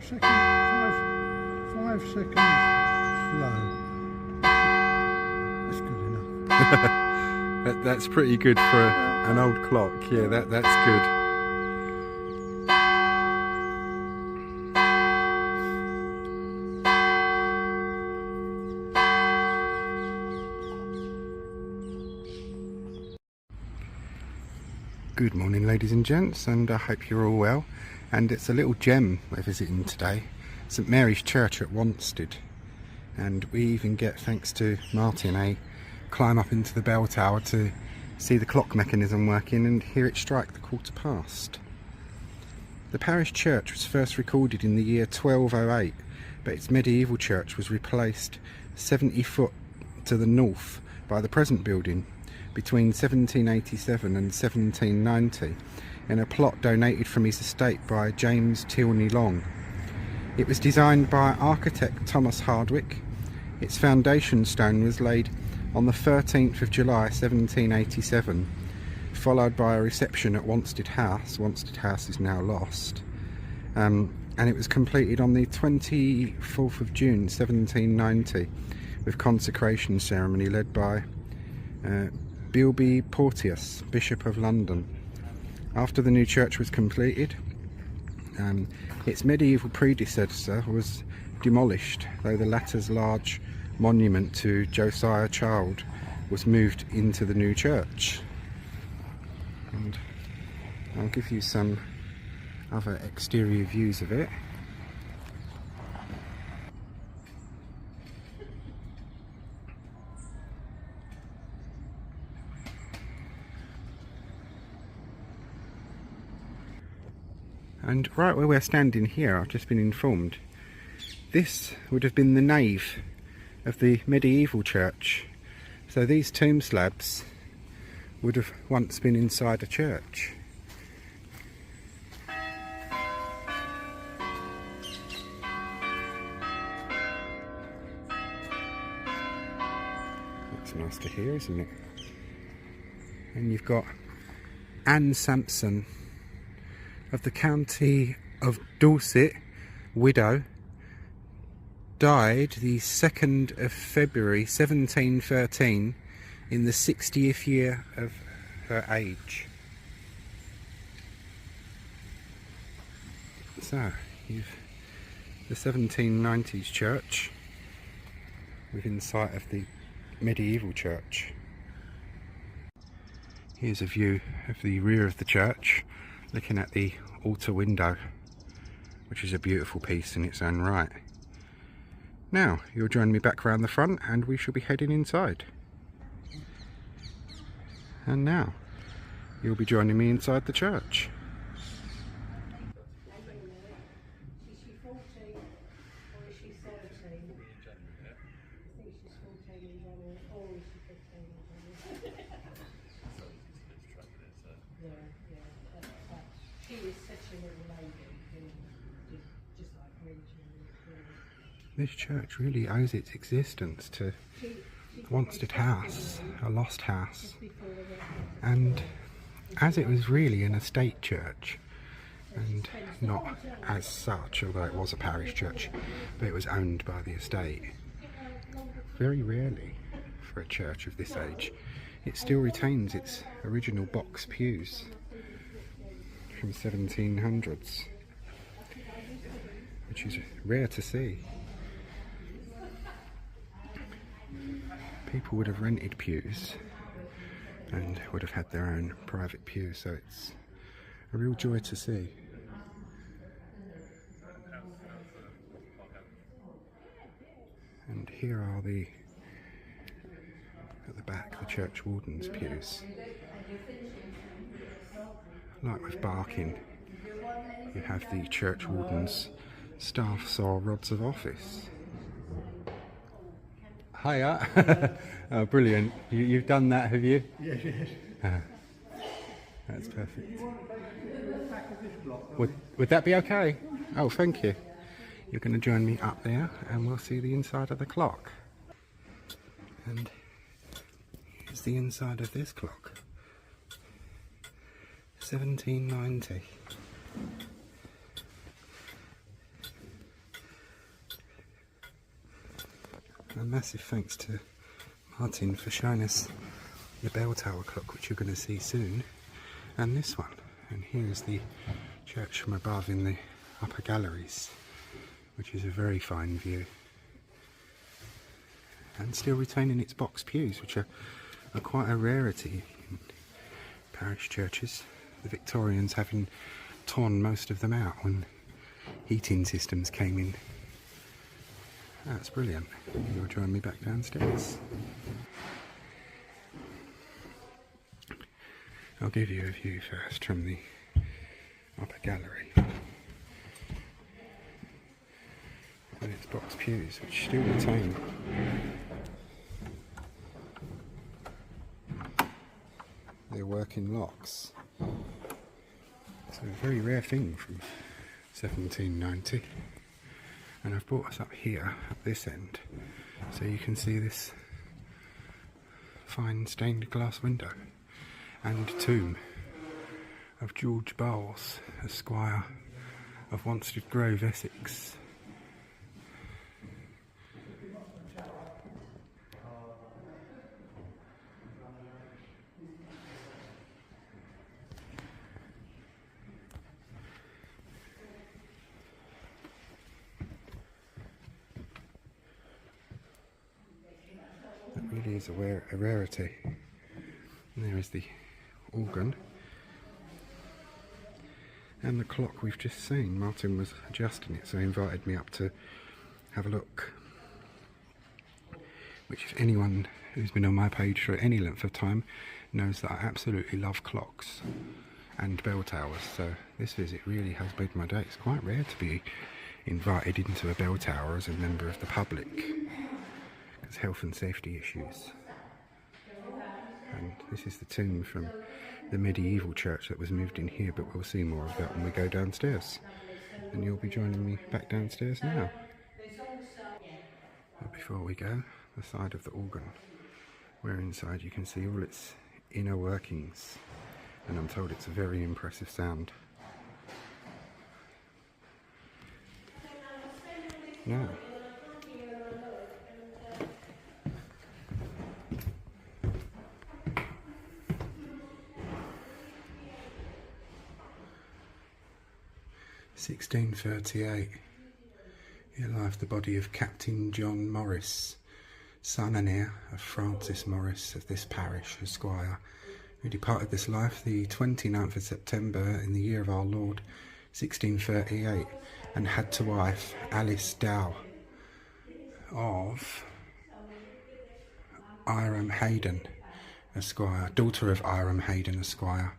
seconds, 5 seconds slow. That's good enough. That's pretty good for an old clock. Yeah, that's good. Good morning, ladies and gents, and I hope you're all well. And it's a little gem we're visiting today, St Mary's Church at Wanstead. And we even get, thanks to Martin, a climb up into the bell tower to see the clock mechanism working and hear it strike the 1/4 past. The parish church was first recorded in the year 1208, but its medieval church was replaced 70 foot to the north by the present building between 1787 and 1790 in a plot donated from his estate by James Tilney Long. It was designed by architect Thomas Hardwick. Its foundation stone was laid on the 13th of July 1787, followed by a reception at Wanstead House. Wanstead House is now lost. And it was completed on the 24th of June 1790 with consecration ceremony led by Bilby Porteous, Bishop of London. After the new church was completed, its medieval predecessor was demolished, though the latter's large monument to Josiah Child was moved into the new church. And I'll give you some other exterior views of it. And right where we're standing here, I've just been informed, this would have been the nave of the medieval church. So these tomb slabs would have once been inside a church. That's nice to hear, isn't it? And you've got Anne Sampson of the county of Dorset, widow, died the 2nd of February 1713 in the 60th year of her age. So you've the 1790s church within sight of the medieval church. Here's a view of the rear of the church, looking at the altar window, which is a beautiful piece in its own right. Now you'll join me back round the front and we shall be heading inside. And now you'll be joining me inside the church. Is she 14 or is she 17? I think she's 14 in January, or is she 15 in January? She was such a little lady, just like Reggie. This church really owes its existence to Wanstead House, a lost house, and as it was really an estate church and not as such, although it was a parish church, but it was owned by the estate. Very rarely for a church of this age, it still retains its original box pews from 1700s, which is rare to see. People would have rented pews and would have had their own private pew, so it's a real joy to see. And here are at the back, the church warden's pews. Like with Barking, you have the church warden's staff saw rods of office. Hiya! Oh, brilliant. You've done that, have you? Yes, yes. That's perfect. Would that be okay? Oh, thank you. You're going to join me up there and we'll see the inside of the clock. And here's the inside of this clock. 1790. a massive thanks to Martin for showing us the bell tower clock, which you're going to see soon, and this one. And here's the church from above in the upper galleries, which is a very fine view, and still retaining its box pews, which are quite a rarity in parish churches, the Victorians having torn most of them out when heating systems came in. That's brilliant. You'll join me back downstairs. I'll give you a view first from the upper gallery. And its box pews, which still retain their working locks. It's a very rare thing from 1790. And I've brought us up here, at this end, so you can see this fine stained glass window and tomb of George Bowles, Esquire of Wanstead Grove, Essex. That really is a rarity. And there is the organ. And the clock we've just seen. Martin was adjusting it, so he invited me up to have a look. Which, if anyone who's been on my page for any length of time knows that I absolutely love clocks and bell towers, so this visit really has made my day. It's quite rare to be invited into a bell tower as a member of the public, because health and safety issues. And this is the tomb from the medieval church that was moved in here, but we'll see more of that when we go downstairs. And you'll be joining me back downstairs now. But before we go, the side of the organ, where inside you can see all its inner workings, and I'm told it's a very impressive sound. Now, (1638), here lies the body of Captain John Morris, son and heir of Francis Morris of this parish, Esquire, who departed this life the 29th of September in the year of our Lord 1638, and had to wife Alice Dow of Irem Hayden, Esquire, daughter of Irem Hayden, Esquire,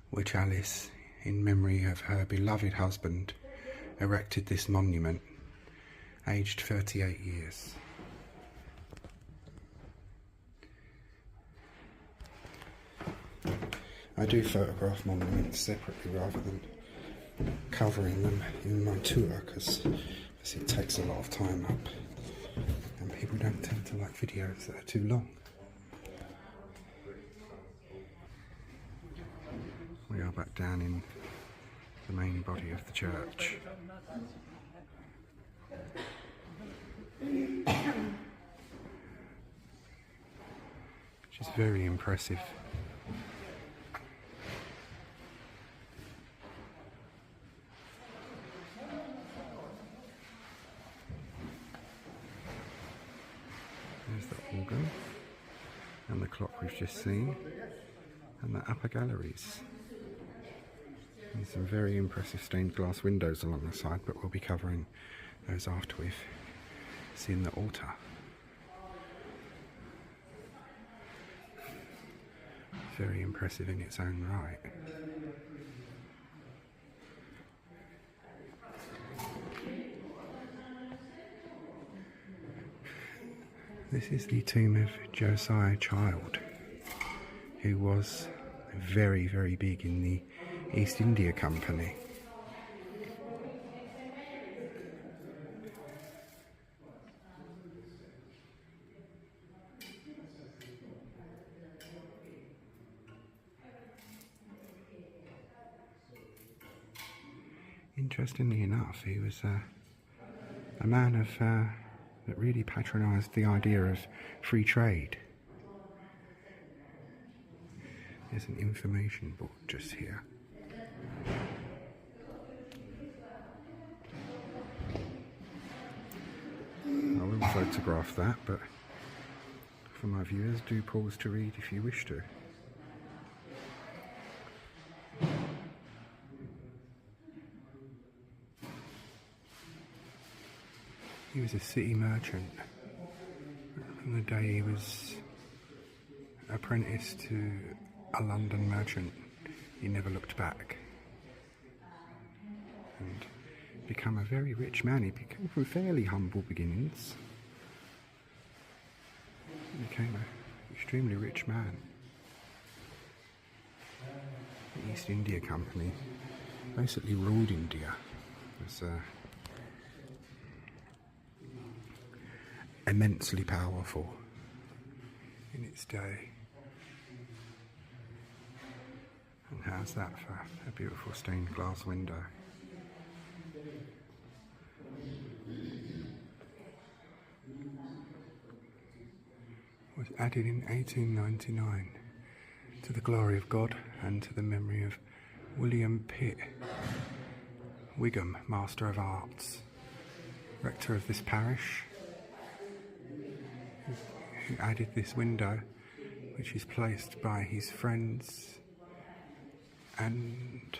which Alice, in memory of her beloved husband, erected this monument, aged 38 years. I do photograph monuments separately rather than covering them in my tour, because it takes a lot of time up and people don't tend to like videos that are too long. We are back down in the main body of the church. Which is very impressive. There's the organ and the clock we've just seen, and the upper galleries. And some very impressive stained glass windows along the side, but we'll be covering those after we've seen the altar. Very impressive in its own right. This is the tomb of Josiah Child, who was very, very big in the East India Company. Interestingly enough, he was a man of that really patronised the idea of free trade. There's an information board just here. I will photograph that, but for my viewers, do pause to read if you wish to. He was a city merchant. On the day he was apprenticed to a London merchant, he never looked back. And become a very rich man. He became from fairly humble beginnings. He became an extremely rich man. The East India Company basically ruled India. It was immensely powerful in its day. And how's that for a beautiful stained glass window? Was added in 1899 to the glory of God and to the memory of William Pitt Wigham, Master of Arts, rector of this parish, who added this window, which is placed by his friends and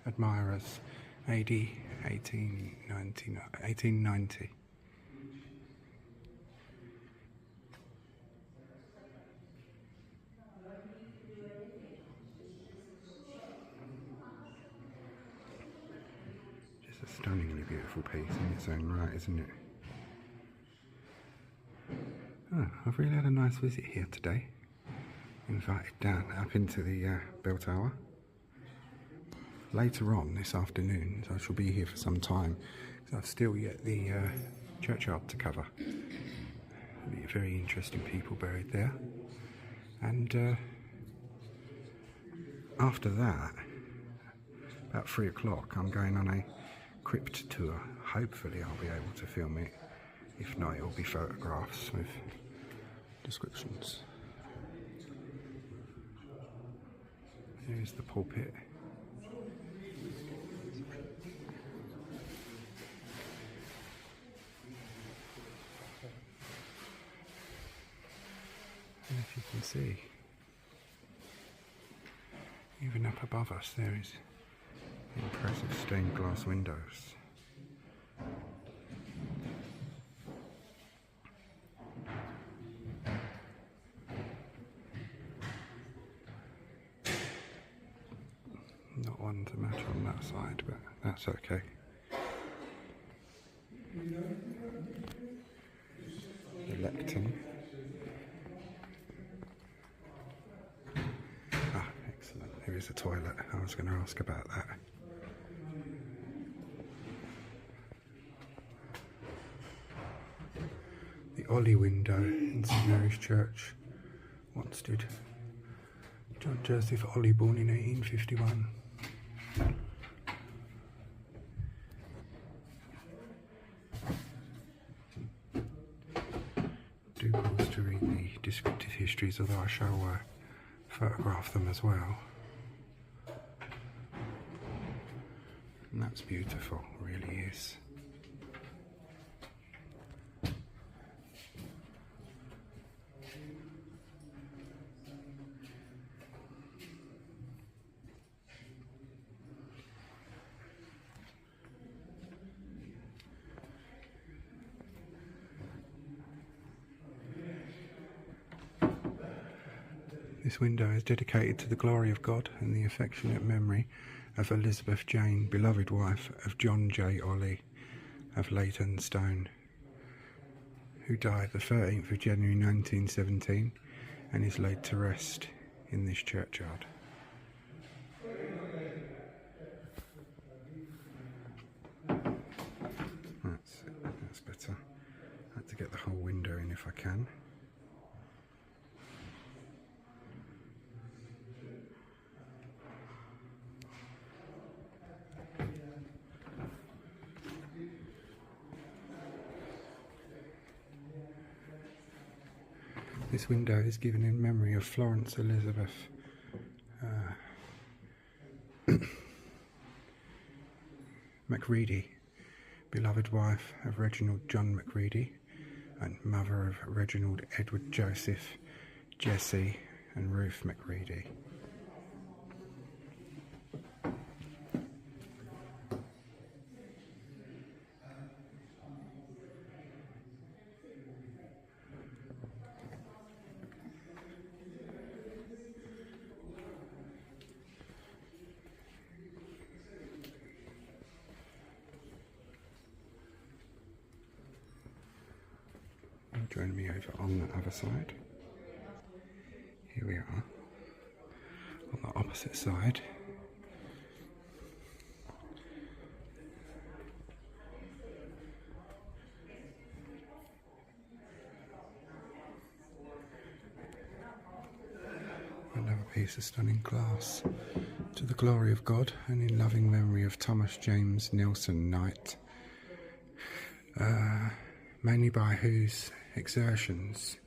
admirers AD 1890. Just a stunningly beautiful piece in its own right, isn't it? Oh, I've really had a nice visit here today. Invited down up into the bell tower. Later on this afternoon, I shall be here for some time because I've still yet the churchyard to cover. There'll be very interesting people buried there. And after that, about 3 o'clock, I'm going on a crypt tour. Hopefully I'll be able to film it. If not, it'll be photographs with descriptions. Here's the pulpit. And if you can see, even up above us there is impressive stained glass windows. Not one to match on that side, but that's okay. The lectern. Ah, excellent. There is a toilet. I was going to ask about that. The Ollie window in St Mary's Church, Wanstead. John Joseph Ollie, born in 1851. Do pause to read the descriptive histories, although I shall photograph them as well. And that's beautiful, really is. This window is dedicated to the glory of God and the affectionate memory of Elizabeth Jane, beloved wife of John J. Ollie of Leytonstone, who died the 13th of January 1917 and is laid to rest in this churchyard. That's better. I have to get the whole window in if I can. This window is given in memory of Florence Elizabeth Macready, beloved wife of Reginald John Macready and mother of Reginald Edward Joseph, Jessie and Ruth Macready. Join me over on the other side. Here we are, on the opposite side. Another piece of stunning glass. To the glory of God and in loving memory of Thomas James Nelson Knight, mainly by whose exertions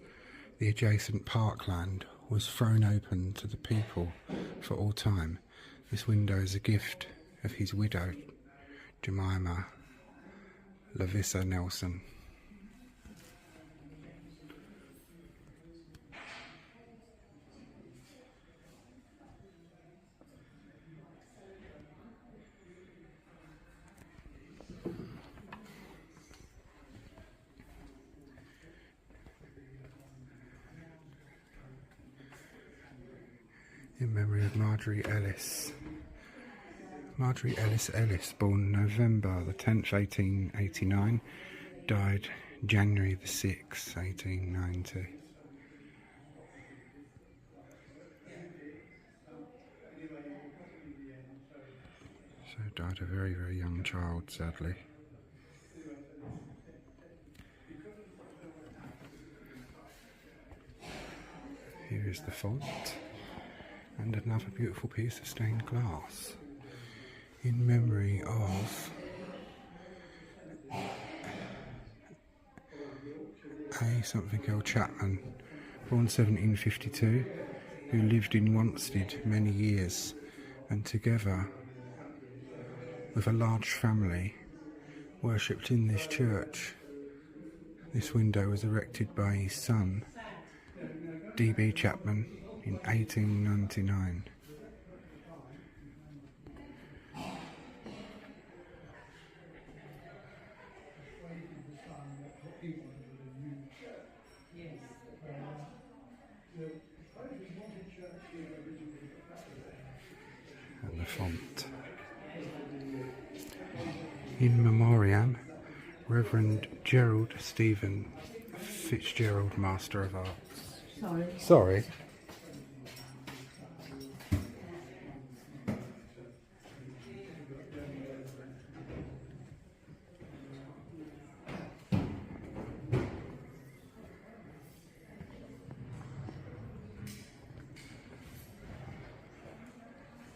the adjacent parkland was thrown open to the people for all time. This window is a gift of his widow, Jemima Lavissa Nelson. In memory of Marjorie Ellis. Marjorie Ellis, born November the 10th, 1889, died January the 6th, 1890. So died a very, very young child, sadly. Here is the font. And another beautiful piece of stained glass in memory of A. something L. Chapman, born 1752, who lived in Wanstead many years, and together with a large family worshipped in this church. This window was erected by his son, D.B. Chapman, in 1899. And the font. In memoriam, Reverend Gerald Stephen Fitzgerald, Master of Arts. Sorry.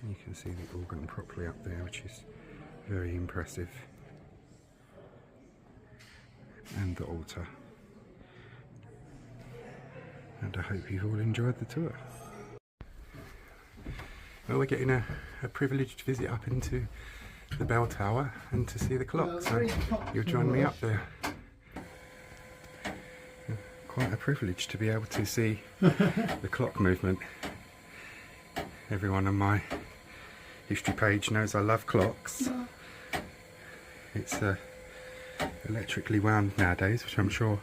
You can see the organ properly up there, which is very impressive. And the altar. And I hope you've all enjoyed the tour. Well, we're getting a privileged visit up into the bell tower and to see the clock, so you'll join me up there. Quite a privilege to be able to see the clock movement. Everyone on my history page knows I love clocks. It's electrically wound nowadays, which I'm sure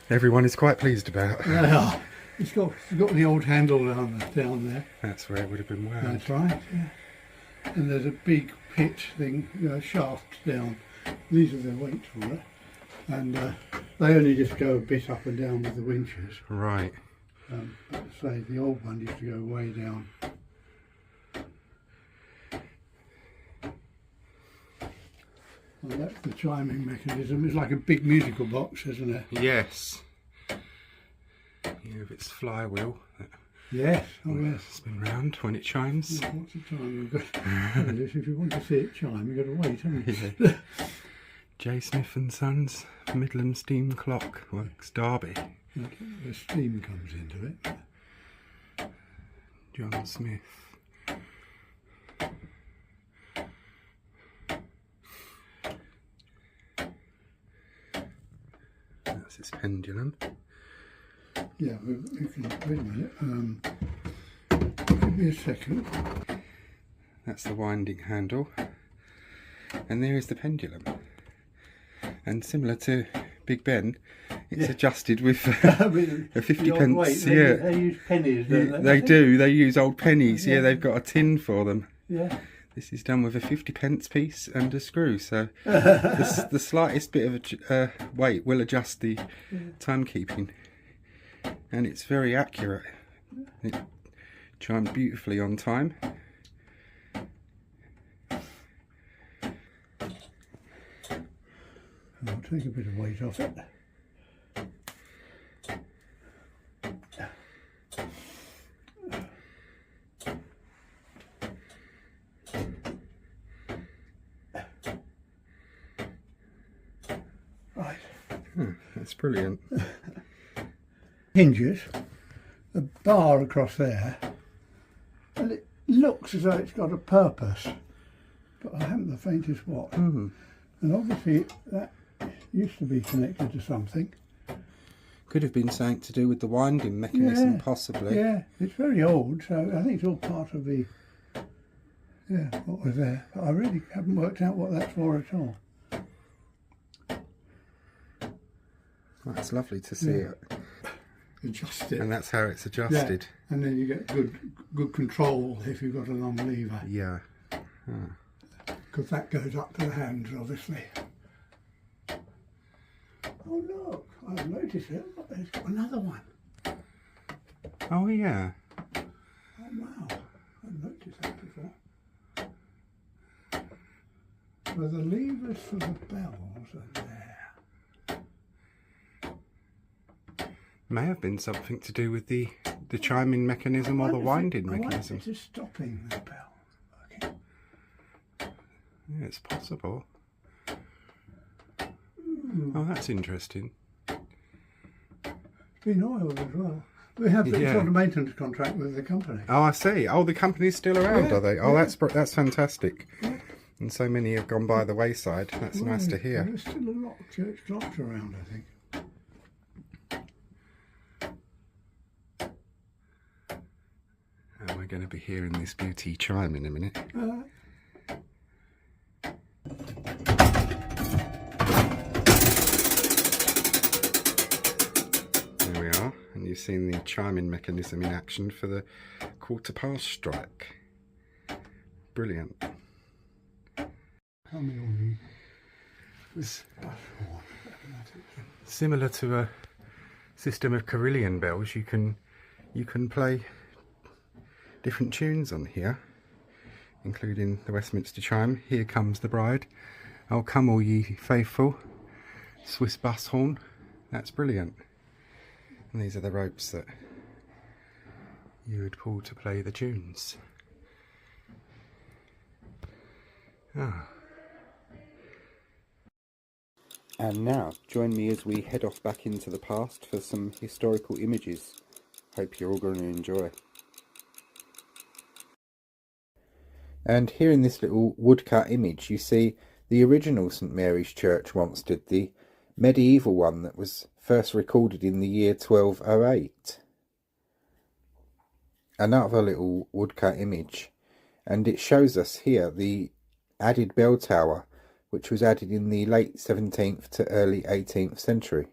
everyone is quite pleased about. Yeah, it's got the old handle down there. That's where it would have been wound. That's right, yeah. And there's a big pit thing, shaft down. These are the weights for it. And they only just go a bit up and down with the winches. Right. But say the old one used to go way down. Well, that's the chiming mechanism. It's like a big musical box, isn't it? Yes. With its flywheel that Yes, oh yes. spin round when it chimes. Yeah, what's the time? You've got, if you want to see it chime, you've got to wait, haven't you? Yeah. J. Smith and Sons Midland Steam Clock Works, Derby. The steam comes into it. John Smith. That's his pendulum. Yeah, we can, wait a minute, give me a second. That's the winding handle. And there is the pendulum. And similar to Big Ben, it's adjusted with I mean, a 50 the old pence. weight, Yeah, they use pennies, don't they? they do. They use old pennies. Yeah, Yeah. they've got a tin for them. Yeah. This is done with a 50 pence piece and a screw, so the slightest bit of weight will adjust the timekeeping, and it's very accurate. It chimed beautifully on time. I'll take a bit of weight off it. Right. That's brilliant. Hinges, a bar across there, and it looks as though it's got a purpose, but I haven't the faintest what. And obviously that used to be connected to something. Could have been something to do with the winding mechanism, Yeah, possibly. Yeah, it's very old, so I think it's all part of the, what was there. But I really haven't worked out what that's for at all. Well, it's lovely to see it. Adjust it. And that's how it's adjusted. And then you get good control if you've got a long lever. Yeah. Because that goes up to the hands, obviously. Oh look, I've noticed it. There's got another one. Oh yeah. Oh wow, I've noticed that before. So the levers for the bells are there. May have been something to do with the chiming mechanism or the winding mechanism. It's stopping the bell. Okay. Yeah, it's possible. Oh, that's interesting. It's been oiled as well. We have it's on a maintenance contract with the company. Oh, I see. Oh, the company's still around, Yeah, are they? Oh, yeah. that's fantastic. Yeah. And so many have gone by the wayside. That's nice to hear. There's still a lot of church clocks around, I think. And we're going to be hearing this beauty chime in a minute. There we are, and you've seen the chiming mechanism in action for the 1/4 strike. Brilliant. How many all need? Similar to a system of carillon bells, you can play different tunes on here, including the Westminster chime, Here Comes the Bride, Oh Come All Ye Faithful, Swiss Bus Horn. That's brilliant. And these are the ropes that you would pull to play the tunes. And now, join me as we head off back into the past for some historical images. Hope you're all going to enjoy. And here in this little woodcut image you see the original St Mary's Church, Wanstead, the medieval one that was first recorded in the year 1208. Another little woodcut image, and it shows us here the added bell tower, which was added in the late 17th to early 18th century.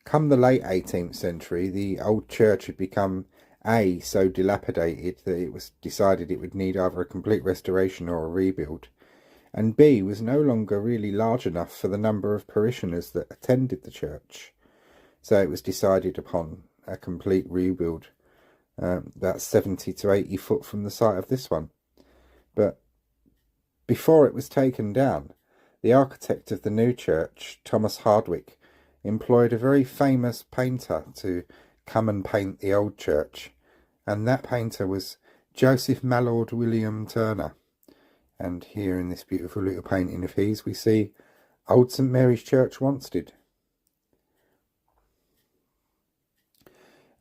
Come the late 18th century, the old church had become A, so dilapidated that it was decided it would need either a complete restoration or a rebuild, and B, was no longer really large enough for the number of parishioners that attended the church, so it was decided upon a complete rebuild, about 70 to 80 foot from the site of this one. But before it was taken down, the architect of the new church, Thomas Hardwick, employed a very famous painter to come and paint the old church, and that painter was Joseph Mallord William Turner. And here in this beautiful little painting of his we see Old St Mary's Church, Wanstead.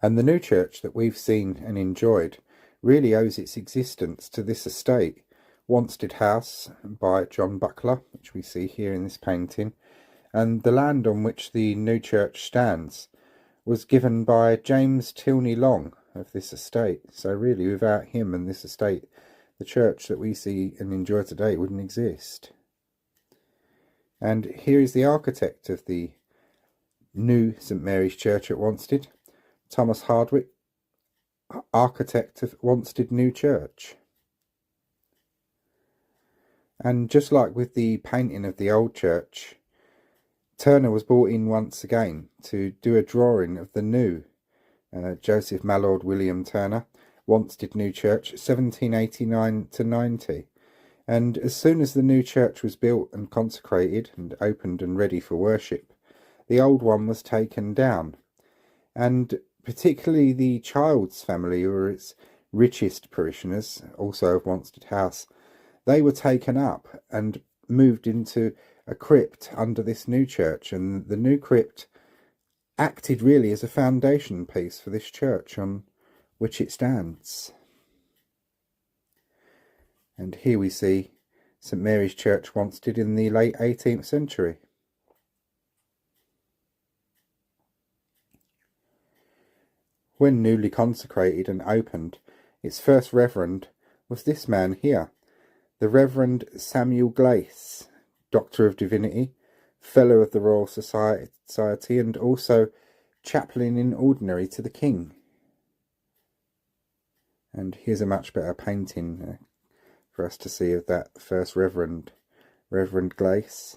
And the new church that we've seen and enjoyed really owes its existence to this estate, Wanstead House by John Buckler, which we see here in this painting, and the land on which the new church stands was given by James Tilney Long of this estate. So really, without him and this estate, the church that we see and enjoy today wouldn't exist. And here is the architect of the new St Mary's Church at Wanstead, Thomas Hardwick, architect of Wanstead New Church. And just like with the painting of the old church, Turner was brought in once again to do a drawing of the new. Joseph Mallord William Turner, Wanstead New Church, 1789 to 90. And as soon as the new church was built and consecrated and opened and ready for worship, the old one was taken down. And particularly the Childs family, who were its richest parishioners, also of Wanstead House, they were taken up and moved into a crypt under this new church, and the new crypt acted really as a foundation piece for this church on which it stands. And here we see St Mary's Church, Wanstead, in the late 18th century. When newly consecrated and opened, its first reverend was this man here, the Reverend Samuel Glace, Doctor of Divinity, Fellow of the Royal Society, and also Chaplain in Ordinary to the King. And here's a much better painting for us to see of that first Reverend Glace.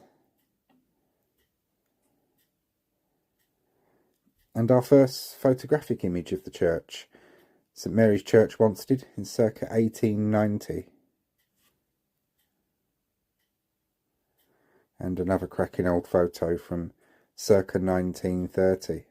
And our first photographic image of the church, St Mary's Church, Wanstead, in circa 1890. And another cracking old photo from circa 1930.